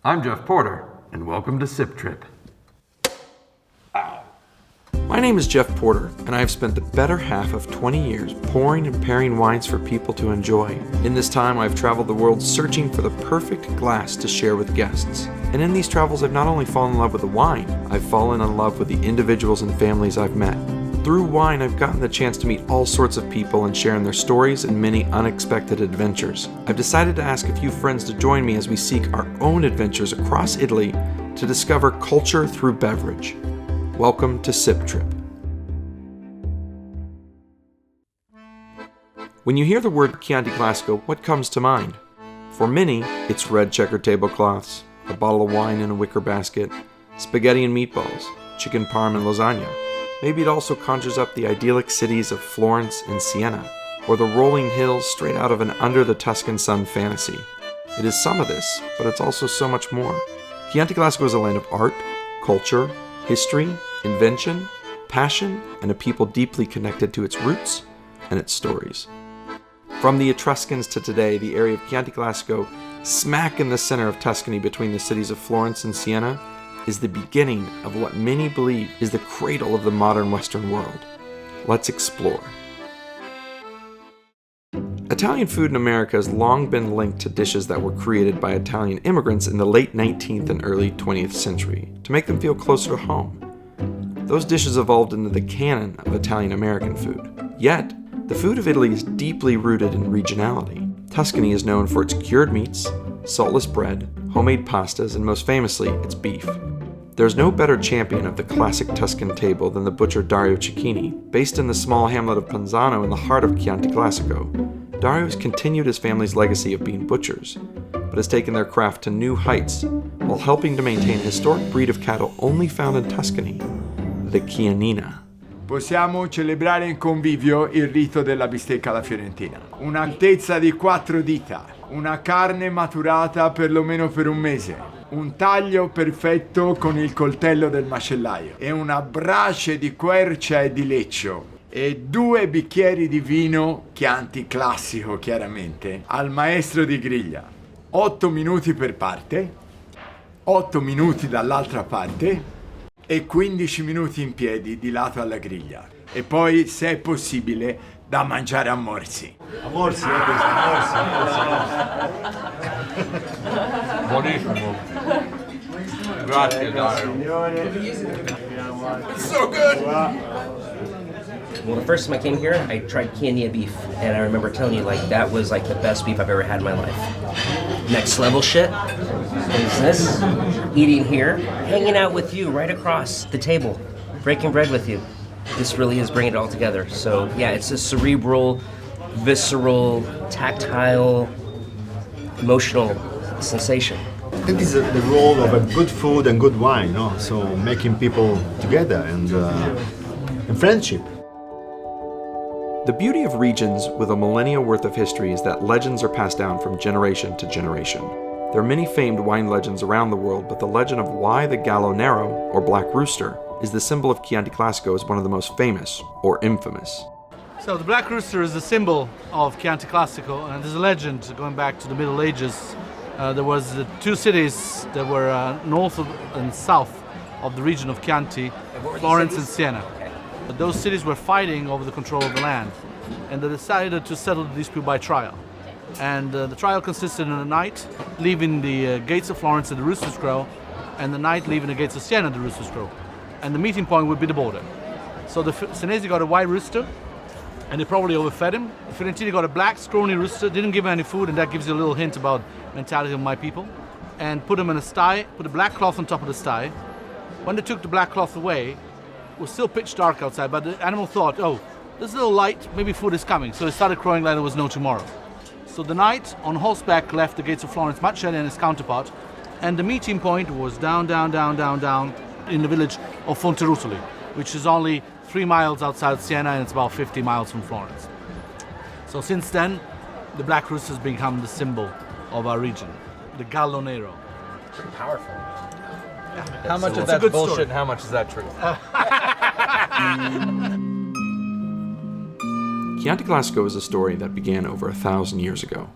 I'm Jeff Porter, and welcome to Sip Trip. My name is Jeff Porter, and I have spent the better half of 20 years pouring and pairing wines for people to enjoy. In this time, I've traveled the world searching for the perfect glass to share with guests. And in these travels, I've not only fallen in love with the wine, I've fallen in love with the individuals and families I've met. Through wine, I've gotten the chance to meet all sorts of people and share in their stories and many unexpected adventures. I've decided to ask a few friends to join me as we seek our own adventures across Italy to discover culture through beverage. Welcome to Sip Trip. When you hear the word Chianti Classico, what comes to mind? For many, it's red checkered tablecloths, a bottle of wine in a wicker basket, spaghetti and meatballs, chicken parm and lasagna. Maybe it also conjures up the idyllic cities of Florence and Siena, or the rolling hills straight out of an Under the Tuscan Sun fantasy. It is some of this, but it's also so much more. Chianti Classico is a land of art, culture, history, invention, passion, and a people deeply connected to its roots and its stories. From the Etruscans to today, the area of Chianti Classico, smack in the center of Tuscany between the cities of Florence and Siena, is the beginning of what many believe is the cradle of the modern Western world. Let's explore. Italian food in America has long been linked to dishes that were created by Italian immigrants in the late 19th and early 20th century to make them feel closer to home. Those dishes evolved into the canon of Italian American food. Yet, the food of Italy is deeply rooted in regionality. Tuscany is known for its cured meats, saltless bread, homemade pastas, and most famously, its beef. There's no better champion of the classic Tuscan table than the butcher Dario Cecchini. Based in the small hamlet of Ponzano in the heart of Chianti Classico, Dario has continued his family's legacy of being butchers, but has taken their craft to new heights while helping to maintain a historic breed of cattle only found in Tuscany, the Chianina. Possiamo celebrare in convivio il rito della bistecca alla fiorentina. Un'altezza di 4 dita, una carne maturata perlomeno per un mese, un taglio perfetto con il coltello del macellaio e una brace di quercia e di leccio e 2 bicchieri di vino, Chianti Classico chiaramente, al maestro di griglia. 8 minuti per parte, 8 minuti dall'altra parte e 15 minuti in piedi di lato alla griglia. E poi, se è possibile, da mangiare a morsi. A morsi, questo, a morsi. Buonissimo. Grazie, Dario. It's so good! Well, the first time I came here, I tried Chianti beef, and I remember telling you, that was the best beef I've ever had in my life. Next level shit is this, eating here, hanging out with you right across the table, breaking bread with you. This really is bringing it all together. So yeah, it's a cerebral, visceral, tactile, emotional sensation. I think this is the role of a good food and good wine, no? So making people together and friendship. The beauty of regions with a millennia worth of history is that legends are passed down from generation to generation. There are many famed wine legends around the world, but the legend of why the Gallo Nero, or Black Rooster, is the symbol of Chianti Classico is one of the most famous, or infamous. So the Black Rooster is the symbol of Chianti Classico, and there's a legend going back to the Middle Ages. There was 2 cities that were north and south of the region of Chianti, Florence and Siena. Those cities were fighting over the control of the land, and they decided to settle the dispute by trial. And the trial consisted in a knight leaving the gates of Florence at the rooster's crow, and the knight leaving the gates of Siena at the rooster's crow. And the meeting point would be the border. So the Senesi got a white rooster, and they probably overfed him. The Fiorentini got a black, scrawny rooster, didn't give him any food, and that gives you a little hint about mentality of my people, and put him in a sty, put a black cloth on top of the sty. When they took the black cloth away, it was still pitch dark outside, but the animal thought, oh, there's a little light, maybe food is coming. So it started crowing like there was no tomorrow. So the knight on horseback left the gates of Florence much earlier than his counterpart, and the meeting point was down in the village of Fonterutoli, which is only 3 miles outside Siena, and it's about 50 miles from Florence. So since then, the Black Rooster has become the symbol of our region, the Gallo Nero. Pretty powerful. How much of that's bullshit and how much is that true? Chianti Classico is a story that began over 1,000 years ago.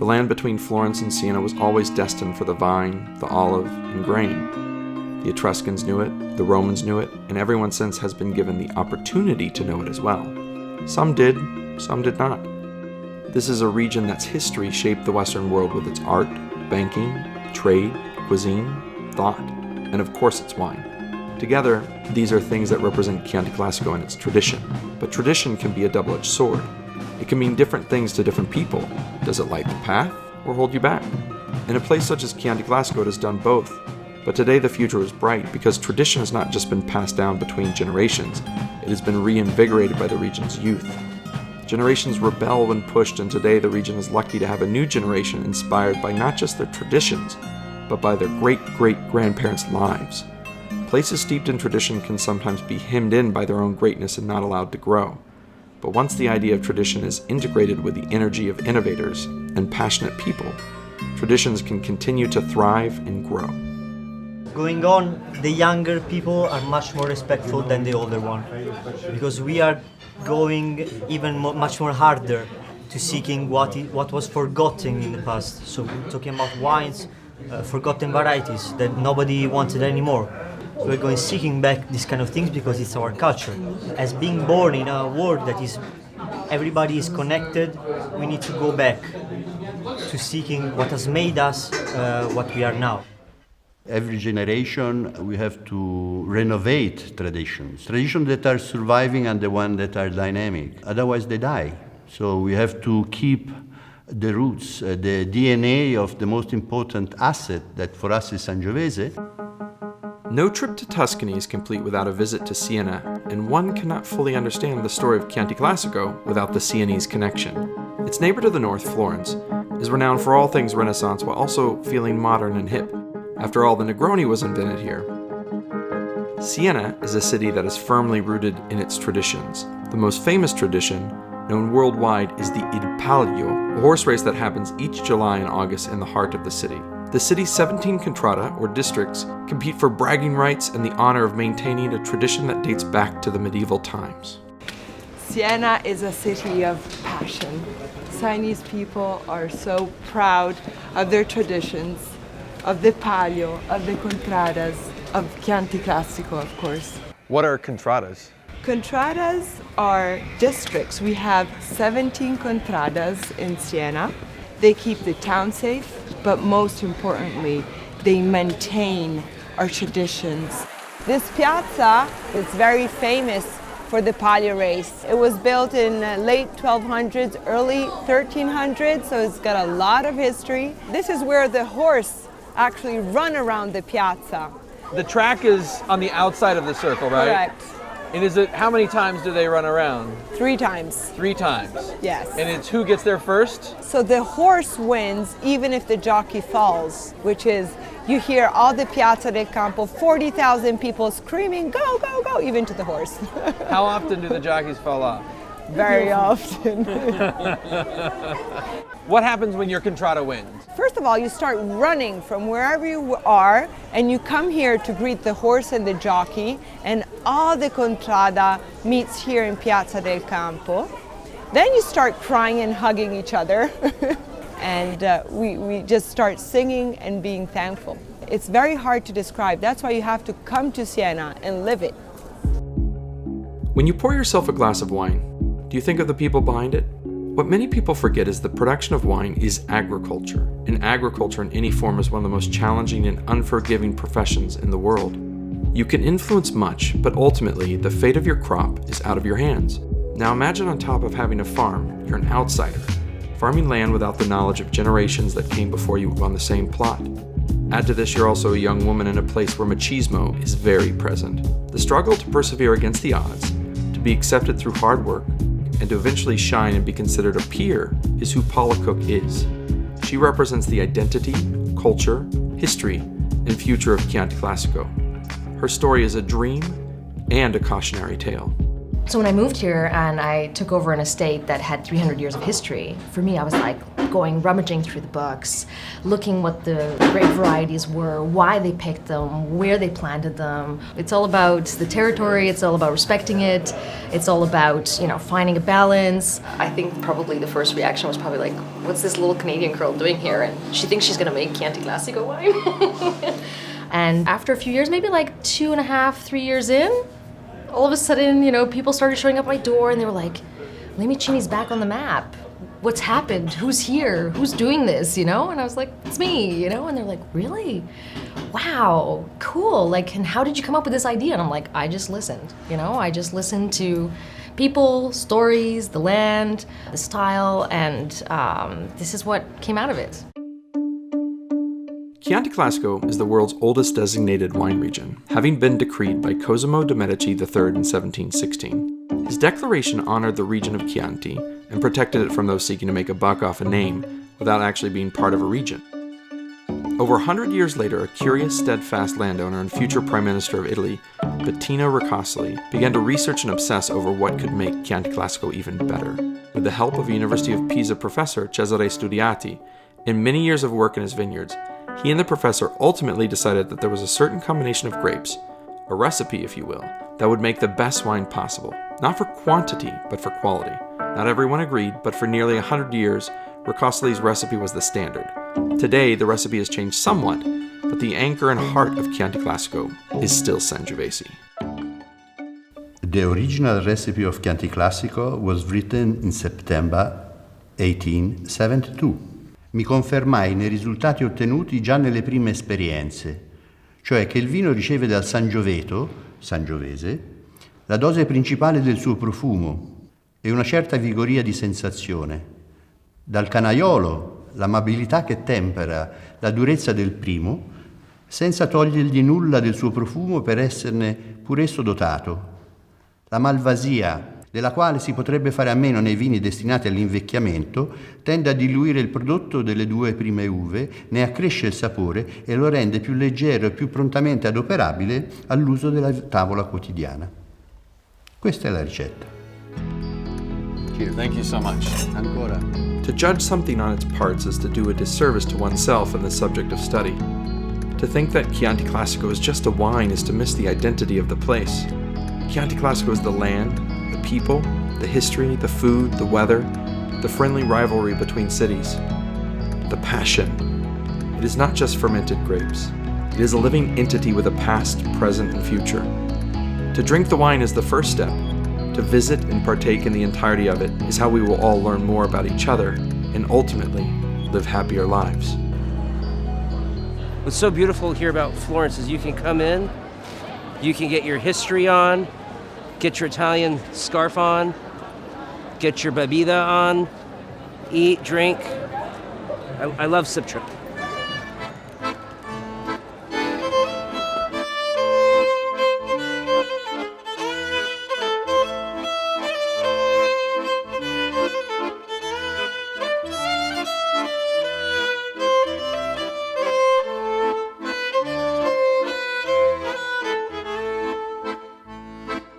The land between Florence and Siena was always destined for the vine, the olive, and grain. The Etruscans knew it, the Romans knew it, and everyone since has been given the opportunity to know it as well. Some did, some did not. This is a region that's history shaped the Western world with its art, banking, trade, cuisine, thought, and of course its wine. Together, these are things that represent Chianti Classico and its tradition. But tradition can be a double-edged sword. It can mean different things to different people. Does it light the path or hold you back? In a place such as Chianti Classico, it has done both. But today the future is bright because tradition has not just been passed down between generations, it has been reinvigorated by the region's youth. Generations rebel when pushed, and today the region is lucky to have a new generation inspired by not just their traditions, but by their great-great-grandparents' lives. Places steeped in tradition can sometimes be hemmed in by their own greatness and not allowed to grow. But once the idea of tradition is integrated with the energy of innovators and passionate people, traditions can continue to thrive and grow. Going on, the younger people are much more respectful than the older one, because we are going even much more harder to seeking what was forgotten in the past. So talking about wines, forgotten varieties that nobody wanted anymore. We're going seeking back these kind of things because it's our culture. As being born in a world that is, everybody is connected, we need to go back to seeking what has made us what we are now. Every generation we have to renovate traditions that are surviving and the ones that are dynamic. Otherwise they die. So we have to keep the roots, the DNA of the most important asset that for us is Sangiovese. No trip to Tuscany is complete without a visit to Siena, and one cannot fully understand the story of Chianti Classico without the Sienese connection. Its neighbor to the north, Florence, is renowned for all things Renaissance while also feeling modern and hip. After all, the Negroni was invented here. Siena is a city that is firmly rooted in its traditions. The most famous tradition, known worldwide, is the Il Palio, a horse race that happens each July and August in the heart of the city. The city's 17 contrada, or districts, compete for bragging rights and the honor of maintaining a tradition that dates back to the medieval times. Siena is a city of passion. Sienese people are so proud of their traditions, of the Palio, of the contradas, of Chianti Classico, of course. What are contradas? Contradas are districts. We have 17 contradas in Siena. They keep the town safe, but most importantly, they maintain our traditions. This piazza is very famous for the Palio race. It was built in late 1200s, early 1300s, so it's got a lot of history. This is where the horse actually run around the piazza. The track is on the outside of the circle, right? Correct. And is it, how many times do they run around? 3 times. 3 times? Yes. And it's who gets there first? So the horse wins even if the jockey falls, which is, you hear all the Piazza del Campo, 40,000 people screaming, go, go, go, even to the horse. How often do the jockeys fall off? Very often. What happens when your contrada wins? First of all, you start running from wherever you are, and you come here to greet the horse and the jockey, and all the contrada meets here in Piazza del Campo. Then you start crying and hugging each other, and we just start singing and being thankful. It's very hard to describe. That's why you have to come to Siena and live it. When you pour yourself a glass of wine, do you think of the people behind it? What many people forget is the production of wine is agriculture, and agriculture in any form is one of the most challenging and unforgiving professions in the world. You can influence much, but ultimately the fate of your crop is out of your hands. Now imagine on top of having a farm, you're an outsider, farming land without the knowledge of generations that came before you on the same plot. Add to this, you're also a young woman in a place where machismo is very present. The struggle to persevere against the odds, to be accepted through hard work, and to eventually shine and be considered a peer is who Paula Cook is. She represents the identity, culture, history, and future of Chianti Classico. Her story is a dream and a cautionary tale. So when I moved here and I took over an estate that had 300 years of history, for me I was like rummaging through the books, looking what the grape varieties were, why they picked them, where they planted them. It's all about the territory, it's all about respecting it, it's all about, finding a balance. I think probably the first reaction was probably like, what's this little Canadian girl doing here? And she thinks she's gonna make Chianti Classico wine. And after a few years, maybe like 2.5, 3 years in, all of a sudden, people started showing up at my door and they were like, Limicini's back on the map. What's happened? Who's here? Who's doing this, And I was like, it's me, And they're like, really? Wow, cool. And how did you come up with this idea? And I'm like, I just listened, I just listened to people, stories, the land, the style, and this is what came out of it. Chianti Classico is the world's oldest designated wine region, having been decreed by Cosimo de' Medici III in 1716. His declaration honored the region of Chianti and protected it from those seeking to make a buck off a name without actually being part of a region. Over 100 years later, a curious, steadfast landowner and future Prime Minister of Italy, Bettino Ricasoli, began to research and obsess over what could make Chianti Classico even better. With the help of a University of Pisa professor, Cesare Studiati, and many years of work in his vineyards, he and the professor ultimately decided that there was a certain combination of grapes, a recipe if you will, that would make the best wine possible, not for quantity, but for quality. Not everyone agreed, but for nearly 100 years, Ricasoli's recipe was the standard. Today, the recipe has changed somewhat, but the anchor and heart of Chianti Classico is still Sangiovese. The original recipe of Chianti Classico was written in September 1872. Mi confermai nei risultati ottenuti già nelle prime esperienze, cioè che il vino riceve dal Sangiovese, la dose principale del suo profumo e una certa vigoria di sensazione. Dal canaiolo, l'amabilità che tempera la durezza del primo, senza togliergli nulla del suo profumo per esserne pur esso dotato. La malvasia, della quale si potrebbe fare a meno nei vini destinati all'invecchiamento, tende a diluire il prodotto delle due prime uve, ne accresce il sapore e lo rende più leggero e più prontamente adoperabile all'uso della tavola quotidiana. Questa è la ricetta. Cheers. Thank you so much. Ancora. To judge something on its parts is to do a disservice to oneself and the subject of study. To think that Chianti Classico is just a wine is to miss the identity of the place. Chianti Classico is the land, the people, the history, the food, the weather, the friendly rivalry between cities, the passion. It is not just fermented grapes. It is a living entity with a past, present, and future. To drink the wine is the first step. To visit and partake in the entirety of it is how we will all learn more about each other and ultimately live happier lives. What's so beautiful here about Florence is you can come in, you can get your history on, get your Italian scarf on, get your babida on, eat, drink. I love Sip Trip.